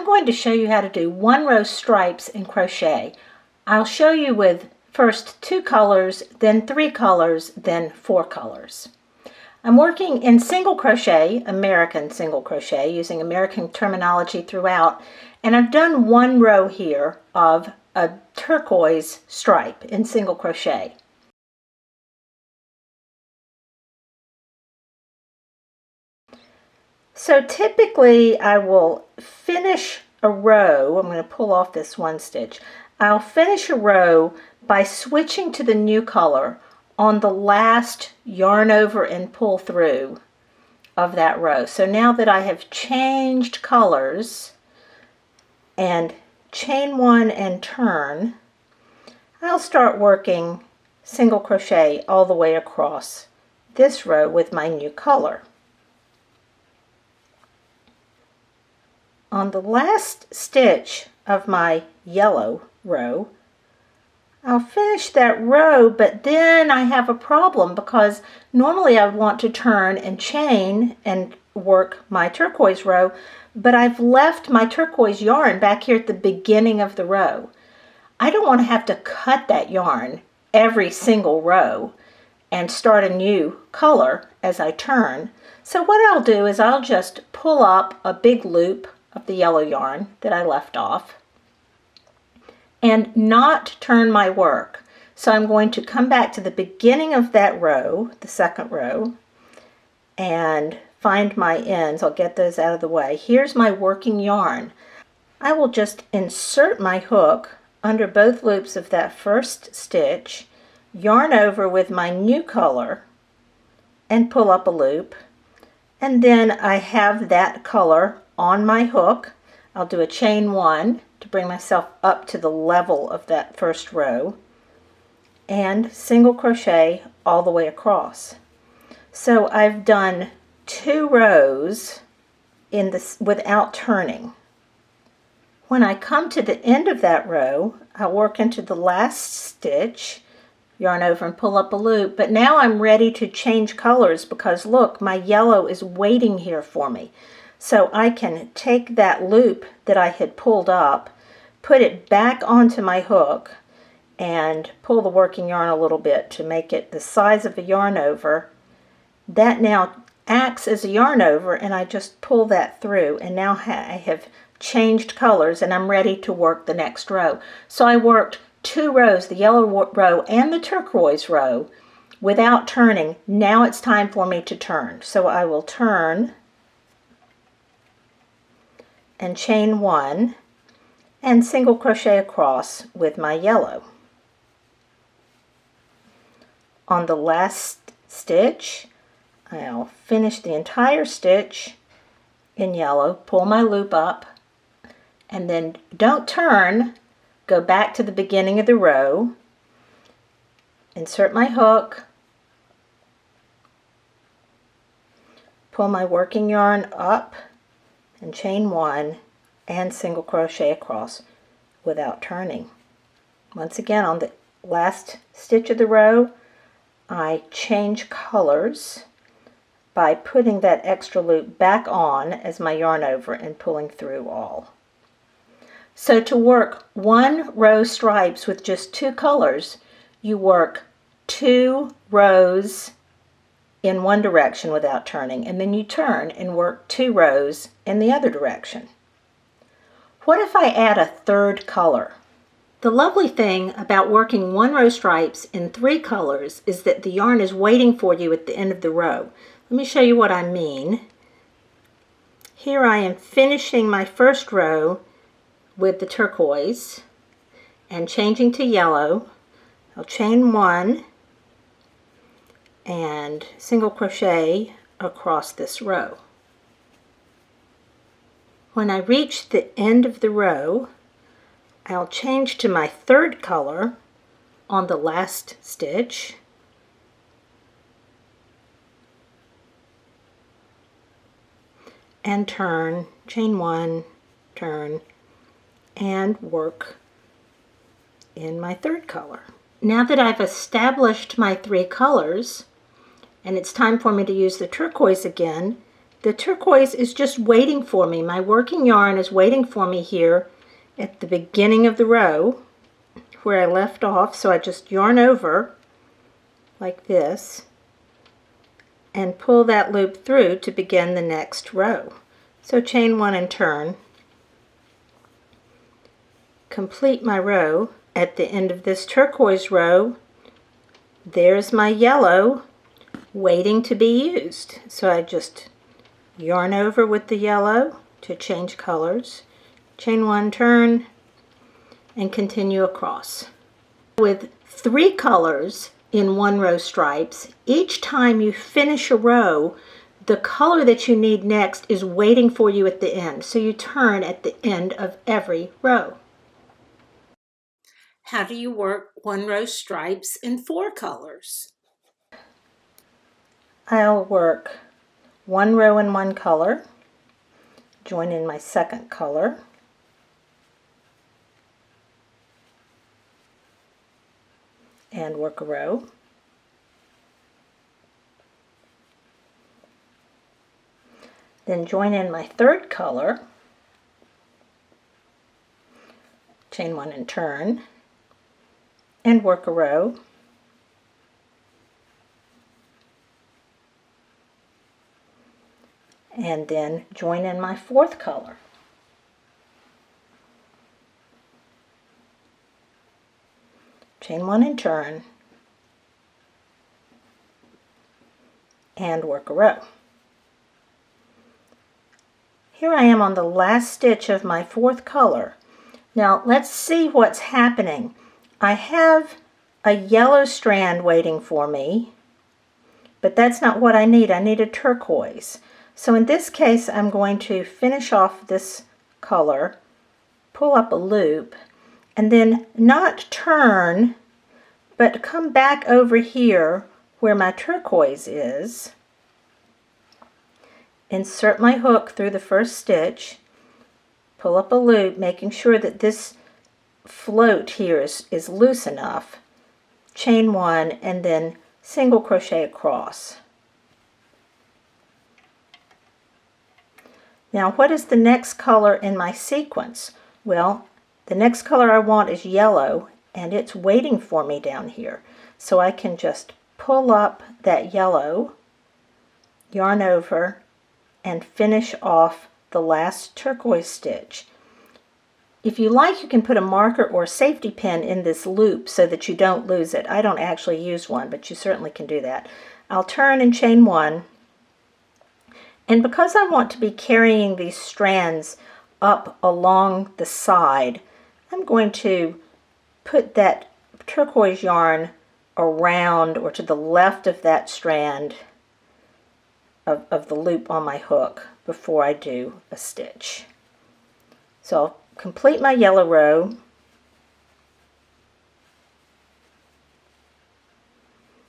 going to show you how to do 1 row stripes in crochet. I'll show you with first 2 colors, then 3 colors, then 4 colors. I'm working in single crochet, American single crochet, using American terminology throughout, and I've done 1 row here of a turquoise stripe in single crochet. So typically I will finish a row. I'm going to pull off this 1 stitch. I'll finish a row by switching to the new color on the last yarn over and pull through of that row. So now that I have changed colors and chain 1 and turn, I'll start working single crochet all the way across this row with my new color. On the last stitch of my yellow row, I'll finish that row, but then I have a problem because normally I would want to turn and chain and work my turquoise row, but I've left my turquoise yarn back here at the beginning of the row. I don't want to have to cut that yarn every single row and start a new color as I turn. So what I'll do is I'll just pull up a big loop of the yellow yarn that I left off and not turn my work. So I'm going to come back to the beginning of that row, the second row, and find my ends. I'll get those out of the way. Here's my working yarn. I will just insert my hook under both loops of that first stitch, yarn over with my new color, and pull up a loop. And then I have that color on my hook. I'll do a chain 1 to bring myself up to the level of that first row and single crochet all the way across. So I've done 2 rows in this without turning. When I come to the end of that row, I'll work into the last stitch, yarn over and pull up a loop, but now I'm ready to change colors because look, my yellow is waiting here for me. So I can take that loop that I had pulled up, put it back onto my hook, and pull the working yarn a little bit to make it the size of a yarn over. That now acts as a yarn over, and I just pull that through, and now I have changed colors and I'm ready to work the next row. So I worked 2 rows, the yellow row and the turquoise row, without turning. Now it's time for me to turn. So I will turn and chain 1 and single crochet across with my yellow. On the last stitch, I'll finish the entire stitch in yellow, pull my loop up, and then don't turn, go back to the beginning of the row, insert my hook, pull my working yarn up, and chain 1 and single crochet across without turning. Once again, on the last stitch of the row, I change colors by putting that extra loop back on as my yarn over and pulling through all. So to work 1 row stripes with just 2 colors, you work 2 rows in one direction without turning, and then you turn and work 2 rows in the other direction. What if I add a 3rd color? The lovely thing about working 1 row stripes in 3 colors is that the yarn is waiting for you at the end of the row. Let me show you what I mean. Here I am finishing my first row with the turquoise and changing to yellow. I'll chain 1 and single crochet across this row. When I reach the end of the row, I'll change to my 3rd color on the last stitch, and turn, chain 1, turn, and work in my 3rd color. Now that I've established my 3 colors, and it's time for me to use the turquoise again, the turquoise is just waiting for me. My working yarn is waiting for me here at the beginning of the row where I left off. So I just yarn over like this and pull that loop through to begin the next row. So chain one and turn. Complete my row. At the end of this turquoise row, there's my yellow waiting to be used. So I just yarn over with the yellow to change colors, chain one, turn, and continue across. With 3 colors in one row stripes, each time you finish a row, the color that you need next is waiting for you at the end. So you turn at the end of every row. How do you work one row stripes in 4 colors? I'll work 1 row in one color, join in my second color, and work a row. Then join in my third color, chain one and turn, and work a row. And then join in my fourth color. Chain one and turn, and work a row. Here I am on the last stitch of my fourth color. Now let's see what's happening. I have a yellow strand waiting for me, but that's not what I need. I need a turquoise. So in this case, I'm going to finish off this color, pull up a loop, and then not turn, but come back over here where my turquoise is. Insert my hook through the first stitch, pull up a loop, making sure that this float here is loose enough, chain one, and then single crochet across. Now what is the next color in my sequence? Well, the next color I want is yellow, and it's waiting for me down here. So I can just pull up that yellow, yarn over, and finish off the last turquoise stitch. If you like, you can put a marker or a safety pin in this loop so that you don't lose it. I don't actually use one, but you certainly can do that. I'll turn and chain one. And because I want to be carrying these strands up along the side, I'm going to put that turquoise yarn around or to the left of that strand of the loop on my hook before I do a stitch. So I'll complete my yellow row.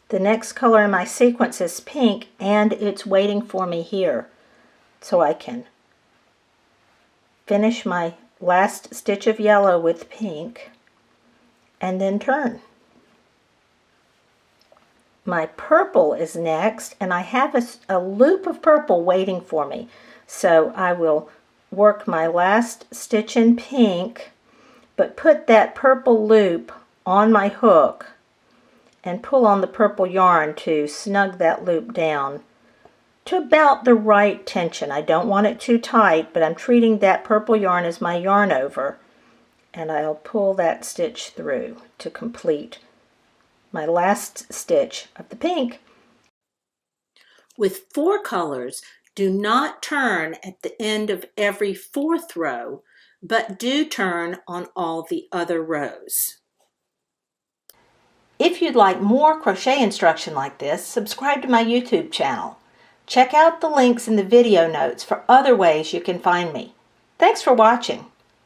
The next color in my sequence is pink, and it's waiting for me here. So I can finish my last stitch of yellow with pink and then turn. My purple is next, and I have a loop of purple waiting for me. So I will work my last stitch in pink, but put that purple loop on my hook and pull on the purple yarn to snug that loop down to about the right tension. I don't want it too tight, but I'm treating that purple yarn as my yarn over, and I'll pull that stitch through to complete my last stitch of the pink. With 4 colors, do not turn at the end of every 4th row, but do turn on all the other rows. If you'd like more crochet instruction like this, subscribe to my YouTube channel. Check out the links in the video notes for other ways you can find me. Thanks for watching.